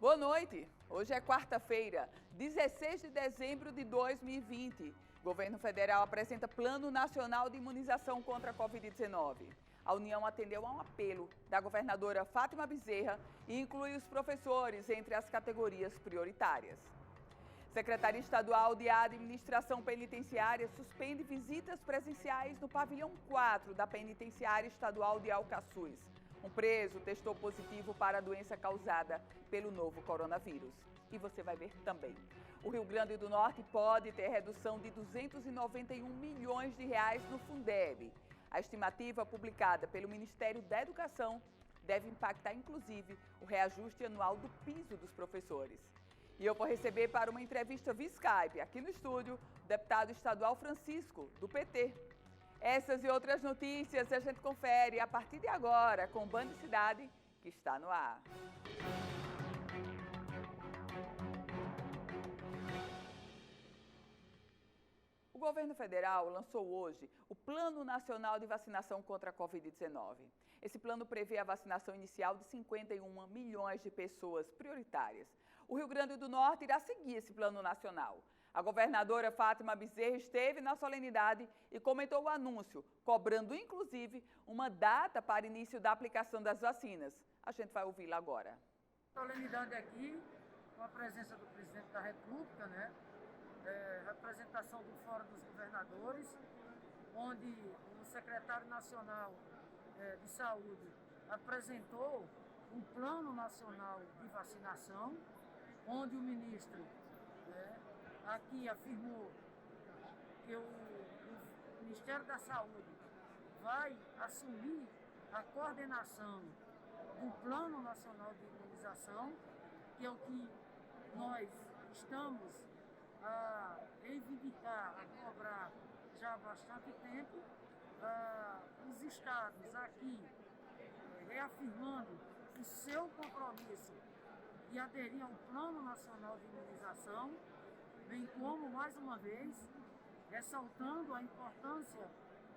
Boa noite. Hoje é quarta-feira, 16 de dezembro de 2020. O governo federal apresenta Plano Nacional de Imunização contra a Covid-19. A União atendeu a um apelo da governadora Fátima Bezerra e inclui os professores entre as categorias prioritárias. Secretaria Estadual de Administração Penitenciária suspende visitas presenciais no pavilhão 4 da Penitenciária Estadual de Alcaçuz. Um preso testou positivo para a doença causada pelo novo coronavírus. E você vai ver também. O Rio Grande do Norte pode ter redução de 291 milhões de reais no Fundeb. A estimativa publicada pelo Ministério da Educação deve impactar, inclusive, o reajuste anual do piso dos professores. E eu vou receber para uma entrevista via Skype, aqui no estúdio, o deputado estadual Francisco, do PT. Essas e outras notícias a gente confere a partir de agora com o Band Cidade, que está no ar. O governo federal lançou hoje o Plano Nacional de Vacinação contra a Covid-19. Esse plano prevê a vacinação inicial de 51 milhões de pessoas prioritárias. O Rio Grande do Norte irá seguir esse plano nacional. A governadora Fátima Bezerra esteve na solenidade e comentou o anúncio, cobrando inclusive uma data para início da aplicação das vacinas. A gente vai ouvi-la agora. Solenidade aqui, com a presença do presidente da República, representação do Fórum dos Governadores, onde o secretário nacional de saúde apresentou um plano nacional de vacinação, onde o ministro aqui afirmou que o Ministério da Saúde vai assumir a coordenação do Plano Nacional de Imunização, que é o que nós estamos a reivindicar, a cobrar já há bastante tempo. Os estados aqui reafirmando o seu compromisso de aderir ao Plano Nacional de Imunização, bem como, mais uma vez, ressaltando a importância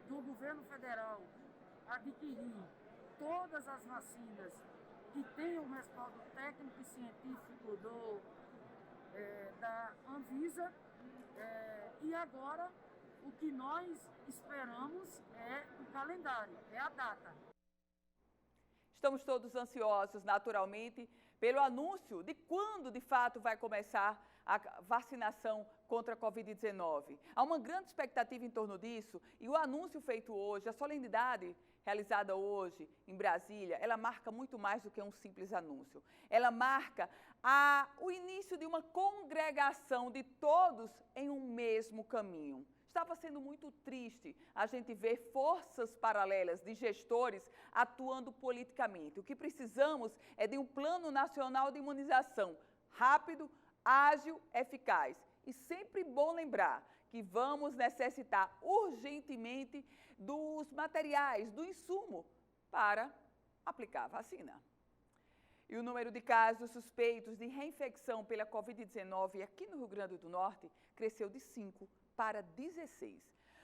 do governo federal adquirir todas as vacinas que tenham respaldo técnico e científico da Anvisa, e agora o que nós esperamos é o calendário, é a data. Estamos todos ansiosos, naturalmente, pelo anúncio de quando, de fato, vai começar a vacinação contra a Covid-19. Há uma grande expectativa em torno disso e o anúncio feito hoje, a solenidade realizada hoje em Brasília, ela marca muito mais do que um simples anúncio. Ela marca o início de uma congregação de todos em um mesmo caminho. Estava sendo muito triste a gente ver forças paralelas de gestores atuando politicamente. O que precisamos é de um plano nacional de imunização rápido, ágil, eficaz. E sempre bom lembrar que vamos necessitar urgentemente dos materiais, do insumo para aplicar a vacina. E o número de casos suspeitos de reinfecção pela Covid-19 aqui no Rio Grande do Norte cresceu de 5 para 16.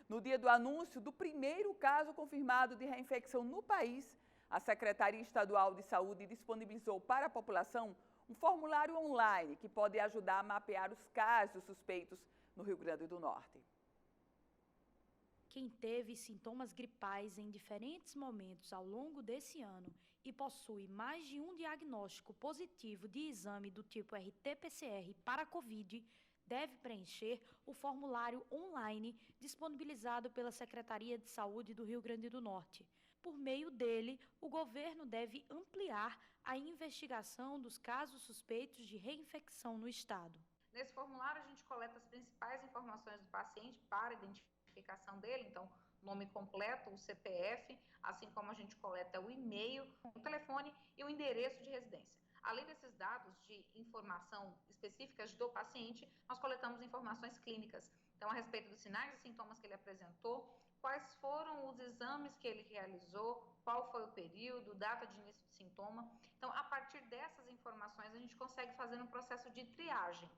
No dia do anúncio do primeiro caso confirmado de reinfecção no país, a Secretaria Estadual de Saúde disponibilizou para a população um formulário online que pode ajudar a mapear os casos suspeitos no Rio Grande do Norte. Quem teve sintomas gripais em diferentes momentos ao longo desse ano e possui mais de um diagnóstico positivo de exame do tipo RT-PCR para a Covid deve preencher o formulário online disponibilizado pela Secretaria de Saúde do Rio Grande do Norte. Por meio dele, o governo deve ampliar a investigação dos casos suspeitos de reinfecção no estado. Nesse formulário, a gente coleta as principais informações do paciente para a identificação dele, então, nome completo, o CPF, assim como a gente coleta o e-mail, o telefone e o endereço de residência. Além desses dados de informação específicas do paciente, nós coletamos informações clínicas. Então, a respeito dos sinais e sintomas que ele apresentou, quais foram os exames que ele realizou, qual foi o período, data de início de sintoma. Então, a partir dessas informações, a gente consegue fazer um processo de triagem.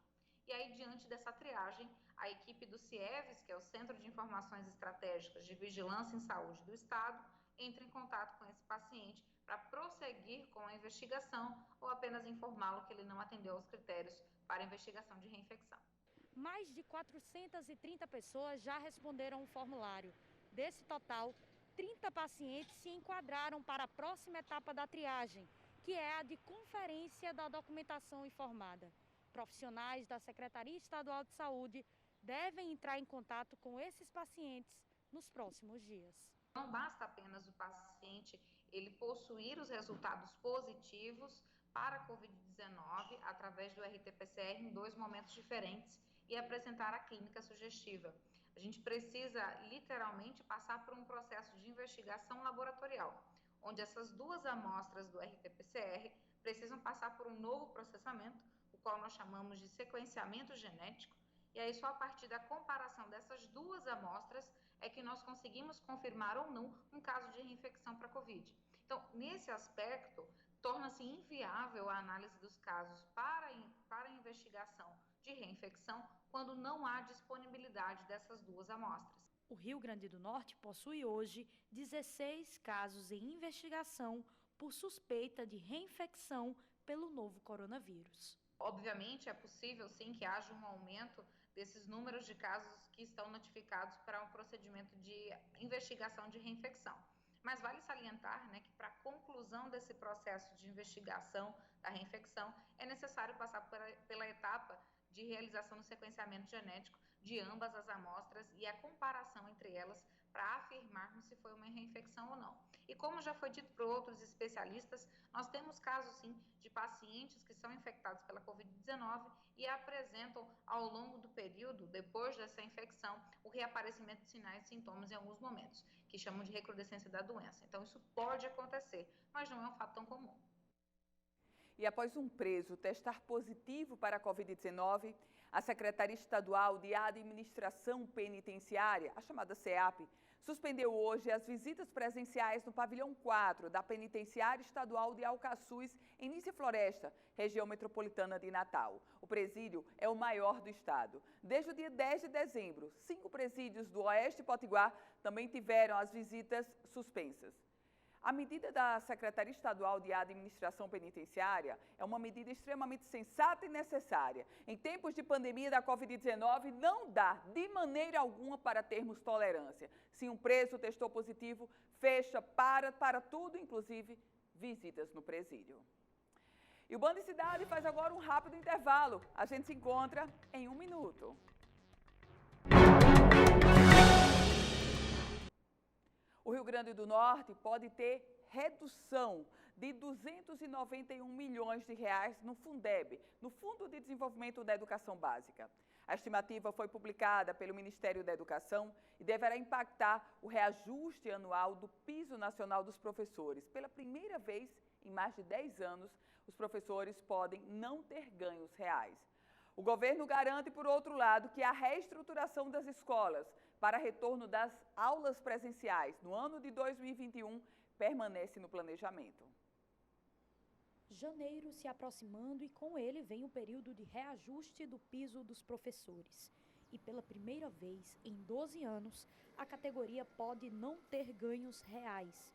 E aí, diante dessa triagem, a equipe do CIEVES, que é o Centro de Informações Estratégicas de Vigilância em Saúde do Estado, entra em contato com esse paciente para prosseguir com a investigação ou apenas informá-lo que ele não atendeu aos critérios para a investigação de reinfecção. Mais de 430 pessoas já responderam o formulário. Desse total, 30 pacientes se enquadraram para a próxima etapa da triagem, que é a de conferência da documentação informada. Profissionais da Secretaria Estadual de Saúde devem entrar em contato com esses pacientes nos próximos dias. Não basta apenas o paciente ele possuir os resultados positivos para a Covid-19 através do RT-PCR em 2 momentos diferentes e apresentar a clínica sugestiva. A gente precisa literalmente passar por um processo de investigação laboratorial, onde essas 2 amostras do RT-PCR precisam passar por um novo processamento, o qual nós chamamos de sequenciamento genético, e aí só a partir da comparação dessas 2 amostras é que nós conseguimos confirmar ou não um caso de reinfecção para a Covid. Então, nesse aspecto, torna-se inviável a análise dos casos para a investigação de reinfecção quando não há disponibilidade dessas 2 amostras. O Rio Grande do Norte possui hoje 16 casos em investigação por suspeita de reinfecção pelo novo coronavírus. Obviamente, é possível sim que haja um aumento desses números de casos que estão notificados para um procedimento de investigação de reinfecção. Mas vale salientar, né, que para a conclusão desse processo de investigação da reinfecção é necessário passar pela etapa de realização do sequenciamento genético de ambas as amostras e a comparação entre elas para afirmarmos se foi uma reinfecção ou não. E como já foi dito por outros especialistas, nós temos casos sim de pacientes que são infectados pela Covid-19 e apresentam ao longo do período, depois dessa infecção, o reaparecimento de sinais e sintomas em alguns momentos, que chamam de recrudescência da doença. Então isso pode acontecer, mas não é um fato tão comum. E após um preso testar positivo para a Covid-19, a Secretaria Estadual de Administração Penitenciária, a chamada SEAP, suspendeu hoje as visitas presenciais no pavilhão 4 da Penitenciária Estadual de Alcaçuz, em Nícia Floresta, região metropolitana de Natal. O presídio é o maior do estado. Desde o dia 10 de dezembro, 5 presídios do Oeste Potiguar também tiveram as visitas suspensas. A medida da Secretaria Estadual de Administração Penitenciária é uma medida extremamente sensata e necessária. Em tempos de pandemia da Covid-19, não dá de maneira alguma para termos tolerância. Se um preso testou positivo, fecha, para tudo, inclusive visitas no presídio. E o Band Cidade faz agora um rápido intervalo. A gente se encontra em 1 minuto. O Rio Grande do Norte pode ter redução de 291 milhões de reais no Fundeb, no Fundo de Desenvolvimento da Educação Básica. A estimativa foi publicada pelo Ministério da Educação e deverá impactar o reajuste anual do Piso Nacional dos Professores. Pela primeira vez em mais de 10 anos, os professores podem não ter ganhos reais. O governo garante, por outro lado, que a reestruturação das escolas para retorno das aulas presenciais no ano de 2021 permanece no planejamento. Janeiro se aproximando e com ele vem o período de reajuste do piso dos professores. E pela primeira vez em 12 anos, a categoria pode não ter ganhos reais.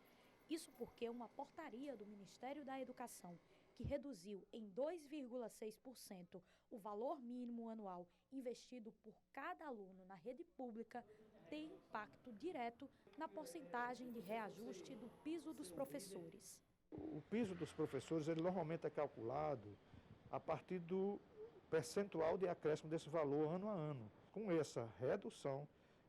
Isso porque uma portaria do Ministério da Educação, que reduziu em 2,6% o valor mínimo anual investido por cada aluno na rede pública, tem impacto direto na porcentagem de reajuste do piso dos professores. O piso dos professores, ele normalmente é calculado a partir do percentual de acréscimo desse valor ano a ano. Com essa redução,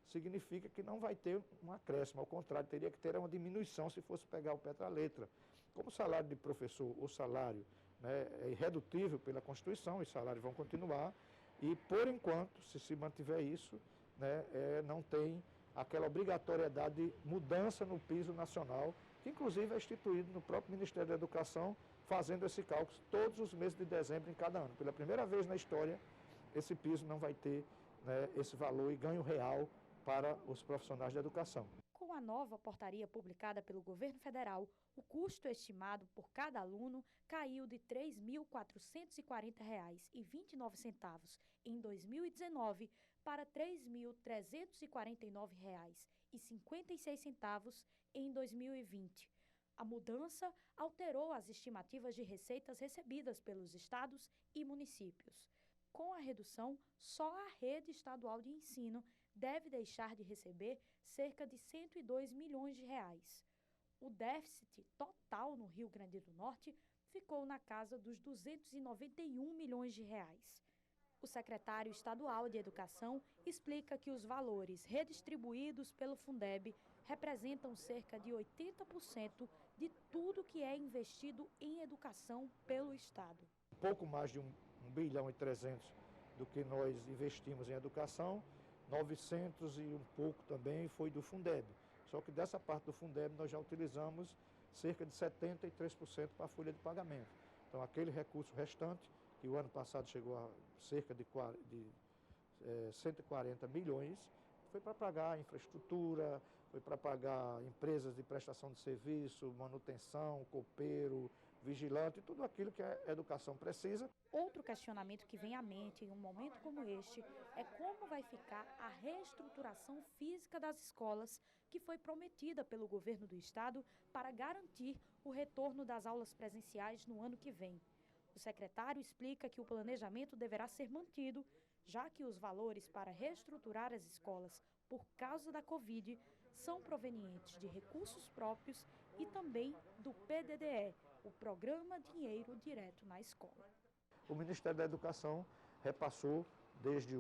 significa que não vai ter um acréscimo, ao contrário, teria que ter uma diminuição se fosse pegar o pé da letra. Como o salário de professor, o salário, né, é irredutível pela Constituição, os salários vão continuar, e por enquanto, se mantiver isso, né, não tem aquela obrigatoriedade de mudança no piso nacional, que inclusive é instituído no próprio Ministério da Educação, fazendo esse cálculo todos os meses de dezembro em cada ano. Pela primeira vez na história, esse piso não vai ter, né, esse valor e ganho real para os profissionais da educação. Com a nova portaria publicada pelo governo federal, o custo estimado por cada aluno caiu de R$ 3.440,29 em 2019 para R$ 3.349,56 em 2020. A mudança alterou as estimativas de receitas recebidas pelos estados e municípios. Com a redução, só a rede estadual de ensino deve deixar de receber cerca de 102 milhões de reais. O déficit total no Rio Grande do Norte ficou na casa dos 291 milhões de reais. O secretário estadual de Educação explica que os valores redistribuídos pelo Fundeb representam cerca de 80% de tudo que é investido em educação pelo Estado. Pouco mais de 1 bilhão e 300 do que nós investimos em educação, 900 e um pouco também foi do Fundeb. Só que dessa parte do Fundeb nós já utilizamos cerca de 73% para a folha de pagamento. Então aquele recurso restante, que o ano passado chegou a cerca de 140 milhões, foi para pagar a infraestrutura, foi para pagar empresas de prestação de serviço, manutenção, copeiro, vigilante, tudo aquilo que a educação precisa. Outro questionamento que vem à mente em um momento como este é como vai ficar a reestruturação física das escolas que foi prometida pelo governo do estado para garantir o retorno das aulas presenciais no ano que vem. O secretário explica que o planejamento deverá ser mantido, já que os valores para reestruturar as escolas por causa da Covid são provenientes de recursos próprios e também do PDDE, o Programa Dinheiro Direto na Escola. O Ministério da Educação repassou, desde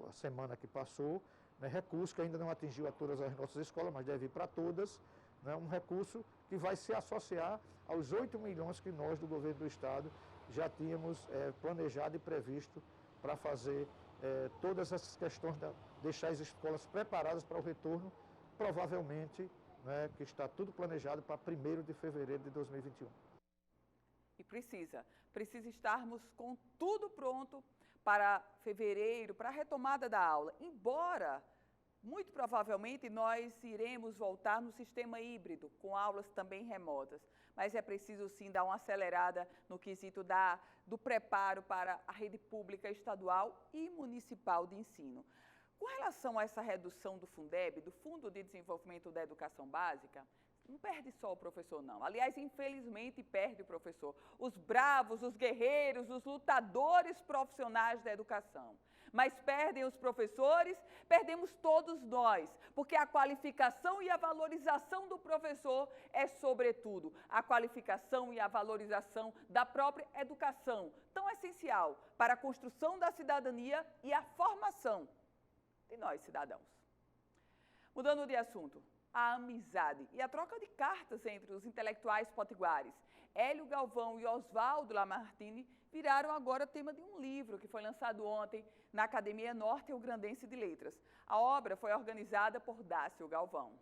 a semana que passou, recurso que ainda não atingiu a todas as nossas escolas, mas deve ir para todas, um recurso que vai se associar aos 8 milhões que nós, do governo do estado, já tínhamos planejado e previsto para fazer todas essas questões, deixar as escolas preparadas para o retorno, provavelmente, que está tudo planejado para 1º de fevereiro de 2021. E precisa estarmos com tudo pronto para fevereiro, para a retomada da aula. Embora, muito provavelmente, nós iremos voltar no sistema híbrido, com aulas também remotas. Mas é preciso, sim, dar uma acelerada no quesito do preparo para a rede pública estadual e municipal de ensino. Com relação a essa redução do Fundeb, do Fundo de Desenvolvimento da Educação Básica, não perde só o professor, não. Aliás, infelizmente, perde o professor. Os bravos, os guerreiros, os lutadores profissionais da educação. Mas perdem os professores, perdemos todos nós, porque a qualificação e a valorização do professor é, sobretudo, a qualificação e a valorização da própria educação, tão essencial para a construção da cidadania e a formação de nós, cidadãos. Mudando de assunto, a amizade e a troca de cartas entre os intelectuais potiguares Hélio Galvão e Oswaldo Lamartine viraram agora tema de um livro que foi lançado ontem na Academia Norte-Riograndense de Letras. A obra foi organizada por Dácio Galvão.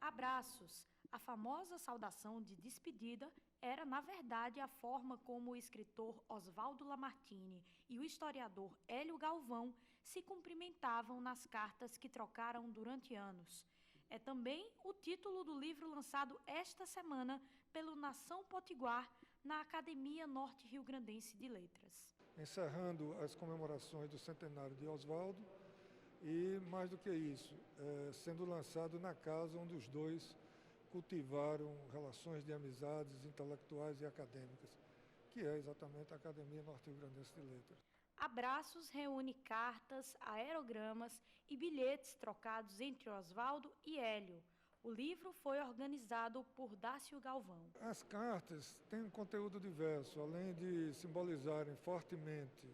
Abraços. A famosa saudação de despedida era, na verdade, a forma como o escritor Oswaldo Lamartine e o historiador Hélio Galvão se cumprimentavam nas cartas que trocaram durante anos. É também o título do livro lançado esta semana pelo Nação Potiguar na Academia Norte-Riograndense de Letras. Encerrando as comemorações do centenário de Oswaldo e, mais do que isso, sendo lançado na casa onde os dois cultivaram relações de amizades intelectuais e acadêmicas, que é exatamente a Academia Norte-Riograndense de Letras. Abraços reúne cartas, aerogramas e bilhetes trocados entre Oswaldo e Hélio. O livro foi organizado por Dácio Galvão. As cartas têm um conteúdo diverso, além de simbolizarem fortemente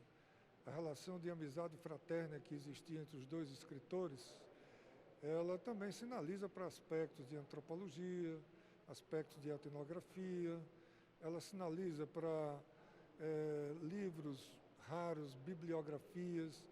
a relação de amizade fraterna que existia entre os dois escritores. Ela também sinaliza para aspectos de antropologia, aspectos de etnografia, ela sinaliza para livros raros, bibliografias,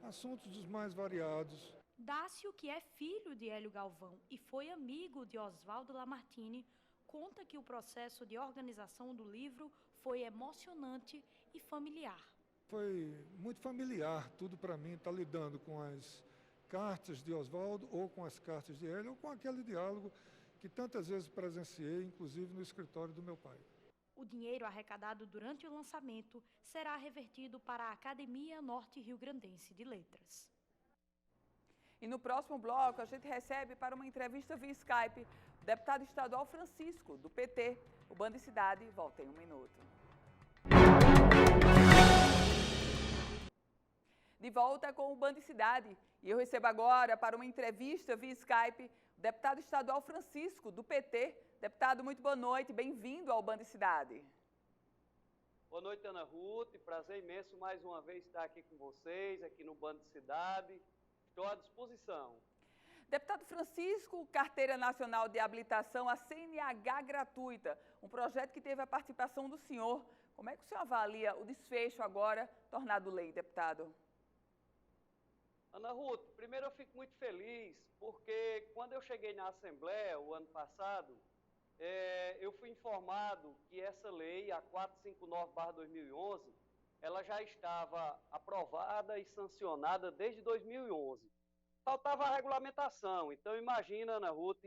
assuntos dos mais variados. Dácio, que é filho de Hélio Galvão e foi amigo de Oswaldo Lamartine, conta que o processo de organização do livro foi emocionante e familiar. Foi muito familiar tudo para mim, estar lidando com as cartas de Oswaldo ou com as cartas de Hélio ou com aquele diálogo que tantas vezes presenciei, inclusive no escritório do meu pai. O dinheiro arrecadado durante o lançamento será revertido para a Academia Norte-Riograndense de Letras. E no próximo bloco, a gente recebe para uma entrevista via Skype deputado estadual Francisco, do PT. O Band Cidade volta em um minuto. De volta com o Band Cidade. E eu recebo agora, para uma entrevista via Skype, o deputado estadual Francisco, do PT. Deputado, muito boa noite, bem-vindo ao Band Cidade. Boa noite, Ana Ruth, prazer imenso mais uma vez estar aqui com vocês, aqui no Band Cidade. Estou à disposição. Deputado Francisco, Carteira Nacional de Habilitação, a CNH gratuita, um projeto que teve a participação do senhor. Como é que o senhor avalia o desfecho agora, tornado lei, deputado? Ana Ruth, primeiro eu fico muito feliz, porque quando eu cheguei na Assembleia, o ano passado, eu fui informado que essa lei, a 459/2011, ela já estava aprovada e sancionada desde 2011. Faltava a regulamentação, então imagina, Ana Ruth,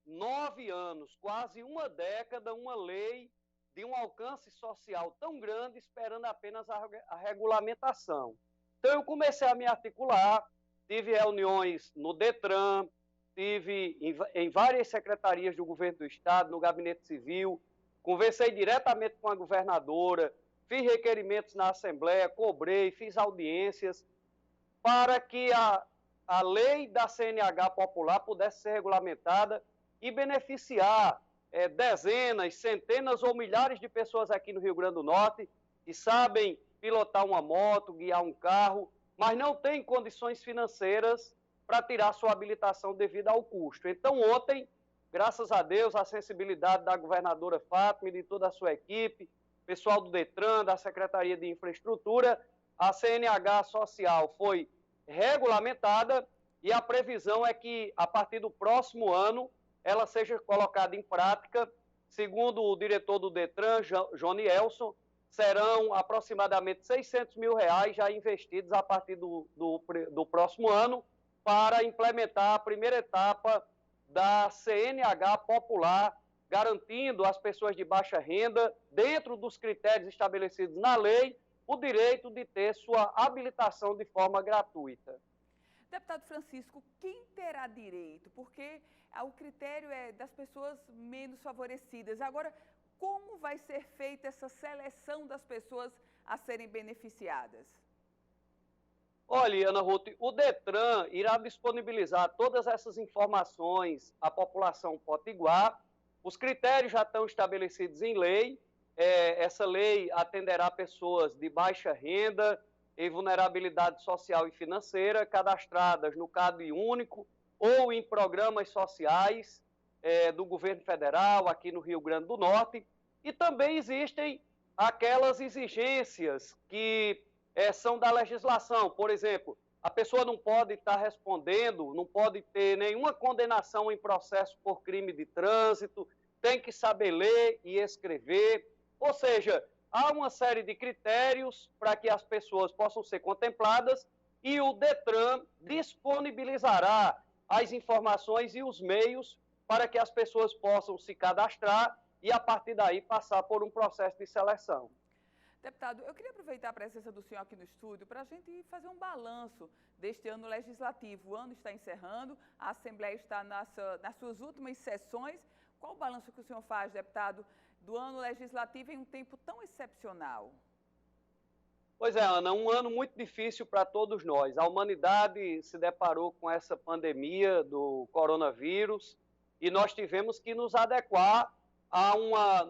9 anos, quase uma década, uma lei de um alcance social tão grande, esperando apenas a regulamentação. Então eu comecei a me articular, tive reuniões no Detran, tive em várias secretarias do governo do estado, no gabinete civil, conversei diretamente com a governadora, fiz requerimentos na Assembleia, cobrei, fiz audiências para que a lei da CNH popular pudesse ser regulamentada e beneficiar dezenas, centenas ou milhares de pessoas aqui no Rio Grande do Norte que sabem pilotar uma moto, guiar um carro, mas não têm condições financeiras para tirar sua habilitação devido ao custo. Então, ontem, graças a Deus, a sensibilidade da governadora Fátima e de toda a sua equipe, pessoal do Detran, da Secretaria de Infraestrutura, a CNH social foi regulamentada e a previsão é que, a partir do próximo ano, ela seja colocada em prática. Segundo o diretor do Detran, Johnny Elson, serão aproximadamente R$600 mil já investidos a partir do próximo ano para implementar a primeira etapa da CNH popular, garantindo às pessoas de baixa renda, dentro dos critérios estabelecidos na lei, o direito de ter sua habilitação de forma gratuita. Deputado Francisco, quem terá direito? Porque o critério é das pessoas menos favorecidas. Agora, como vai ser feita essa seleção das pessoas a serem beneficiadas? Olha, Ana Ruth, o Detran irá disponibilizar todas essas informações à população potiguar. Os critérios já estão estabelecidos em lei. Essa lei atenderá pessoas de baixa renda e vulnerabilidade social e financeira, cadastradas no CAD único ou em programas sociais do governo federal, aqui no Rio Grande do Norte. E também existem aquelas exigências que são da legislação. Por exemplo, a pessoa não pode estar respondendo, não pode ter nenhuma condenação em processo por crime de trânsito, tem que saber ler e escrever. Ou seja, há uma série de critérios para que as pessoas possam ser contempladas e o Detran disponibilizará as informações e os meios para que as pessoas possam se cadastrar e, a partir daí, passar por um processo de seleção. Deputado, eu queria aproveitar a presença do senhor aqui no estúdio para a gente fazer um balanço deste ano legislativo. O ano está encerrando, a Assembleia está nas suas últimas sessões. Qual o balanço que o senhor faz, deputado, do ano legislativo em um tempo tão excepcional? Pois é, Ana, um ano muito difícil para todos nós. A humanidade se deparou com essa pandemia do coronavírus e nós tivemos que nos adequar a uma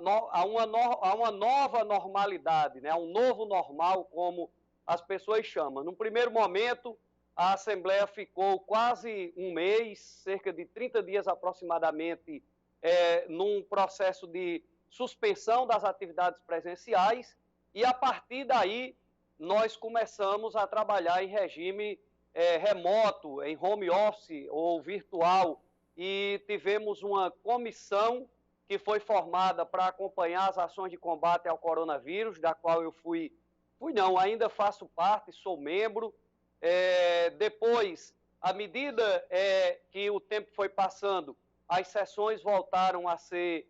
nova normalidade, né? A um novo normal, como as pessoas chamam. No primeiro momento, a Assembleia ficou quase um mês, cerca de 30 dias aproximadamente, num processo de suspensão das atividades presenciais e, a partir daí, nós começamos a trabalhar em regime remoto, em home office ou virtual, e tivemos uma comissão que foi formada para acompanhar as ações de combate ao coronavírus, da qual eu ainda faço parte, sou membro. Depois, à medida que o tempo foi passando, as sessões voltaram a ser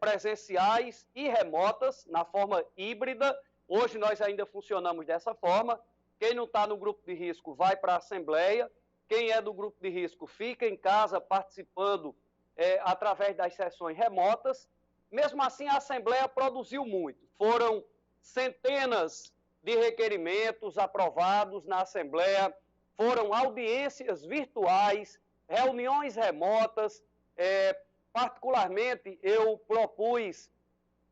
presenciais e remotas, na forma híbrida. Hoje nós ainda funcionamos dessa forma. Quem não está no grupo de risco vai para a Assembleia. Quem é do grupo de risco fica em casa participando através das sessões remotas. Mesmo assim, a Assembleia produziu muito. Foram centenas de requerimentos aprovados na Assembleia, foram audiências virtuais, reuniões remotas. Particularmente, eu propus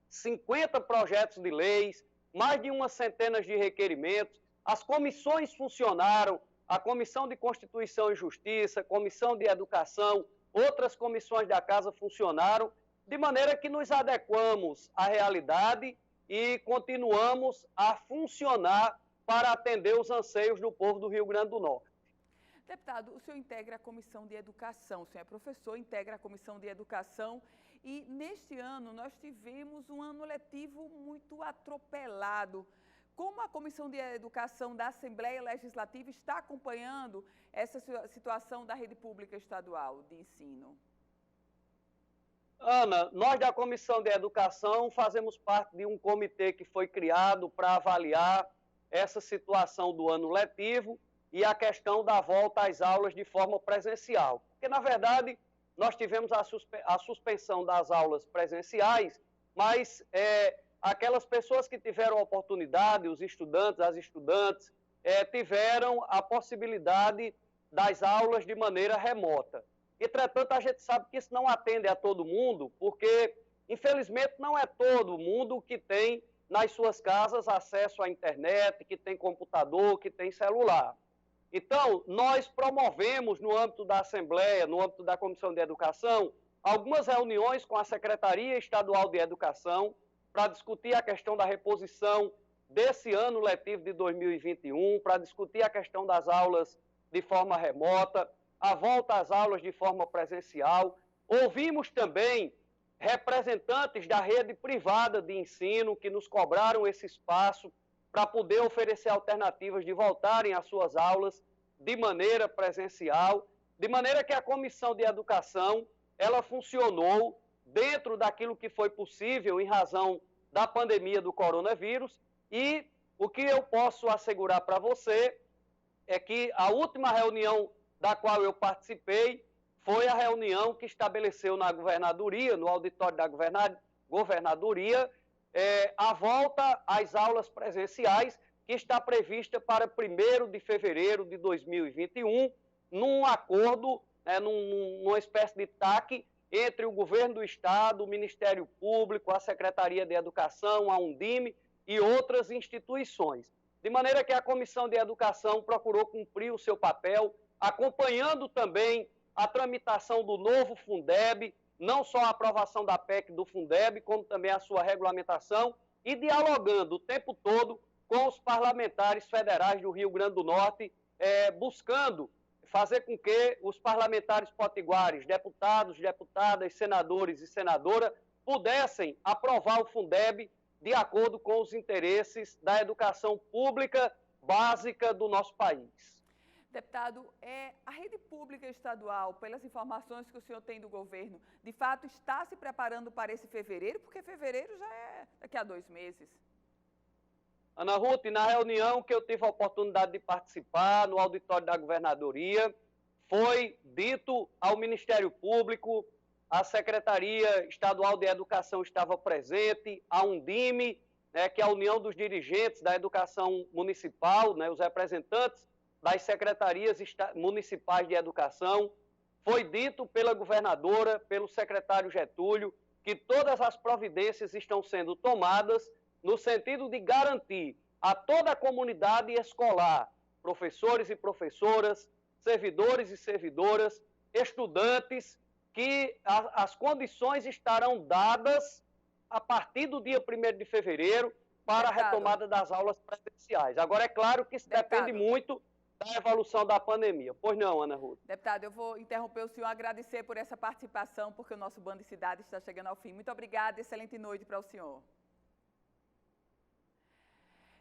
50 projetos de leis, mais de umas centenas de requerimentos. As comissões funcionaram, a Comissão de Constituição e Justiça, Comissão de Educação, outras comissões da Casa funcionaram, de maneira que nos adequamos à realidade e continuamos a funcionar para atender os anseios do povo do Rio Grande do Norte. Deputado, o senhor integra a Comissão de Educação, o senhor é professor, integra a Comissão de Educação e neste ano nós tivemos um ano letivo muito atropelado. Como a Comissão de Educação da Assembleia Legislativa está acompanhando essa situação da rede pública estadual de ensino? Ana, nós da Comissão de Educação fazemos parte de um comitê que foi criado para avaliar essa situação do ano letivo e a questão da volta às aulas de forma presencial. Porque, na verdade, nós tivemos a suspensão das aulas presenciais, mas aquelas pessoas que tiveram a oportunidade, os estudantes, as estudantes, tiveram a possibilidade das aulas de maneira remota. Entretanto, a gente sabe que isso não atende a todo mundo, porque, infelizmente, não é todo mundo que tem nas suas casas acesso à internet, que tem computador, que tem celular. Então, nós promovemos no âmbito da Assembleia, no âmbito da Comissão de Educação, algumas reuniões com a Secretaria Estadual de Educação para discutir a questão da reposição desse ano letivo de 2021, para discutir a questão das aulas de forma remota, a volta às aulas de forma presencial. Ouvimos também representantes da rede privada de ensino que nos cobraram esse espaço para poder oferecer alternativas de voltarem às suas aulas de maneira presencial, de maneira que a Comissão de Educação, ela funcionou dentro daquilo que foi possível em razão da pandemia do coronavírus, e o que eu posso assegurar para você é que a última reunião da qual eu participei foi a reunião que estabeleceu na governadoria, no auditório da governadoria, a volta às aulas presenciais, que está prevista para 1º de fevereiro de 2021, num acordo, numa espécie de TAC entre o governo do Estado, o Ministério Público, a Secretaria de Educação, a Undime e outras instituições. De maneira que a Comissão de Educação procurou cumprir o seu papel, acompanhando também a tramitação do novo Fundeb, não só a aprovação da PEC do Fundeb, como também a sua regulamentação, e dialogando o tempo todo com os parlamentares federais do Rio Grande do Norte, buscando fazer com que os parlamentares potiguares, deputados, deputadas, senadores e senadoras, pudessem aprovar o Fundeb de acordo com os interesses da educação pública básica do nosso país. Deputado, a rede pública estadual, pelas informações que o senhor tem do governo, de fato está se preparando para esse fevereiro? Porque fevereiro já é daqui a 2 meses. Ana Ruth, na reunião que eu tive a oportunidade de participar no auditório da governadoria, foi dito ao Ministério Público, a Secretaria Estadual de Educação estava presente, a Undime, que é a União dos Dirigentes da Educação Municipal, os representantes das secretarias municipais de educação. Foi dito pela governadora, pelo secretário Getúlio, que todas as providências estão sendo tomadas no sentido de garantir a toda a comunidade escolar, professores e professoras, servidores e servidoras, estudantes, que as condições estarão dadas a partir do dia 1º de fevereiro para a retomada das aulas presenciais. Agora, é claro que isso depende muito da evolução da pandemia. Pois não, Ana Ruth? Deputado, eu vou interromper o senhor, agradecer por essa participação, porque o nosso Band de Cidade está chegando ao fim. Muito obrigada, excelente noite para o senhor.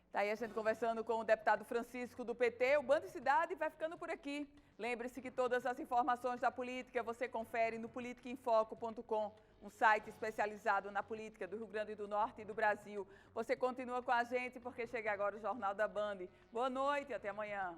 Está aí a gente conversando com o deputado Francisco do PT. O Band de Cidade vai ficando por aqui. Lembre-se que todas as informações da política você confere no politicaemfoco.com, um site especializado na política do Rio Grande do Norte e do Brasil. Você continua com a gente porque chega agora o Jornal da Band. Boa noite e até amanhã.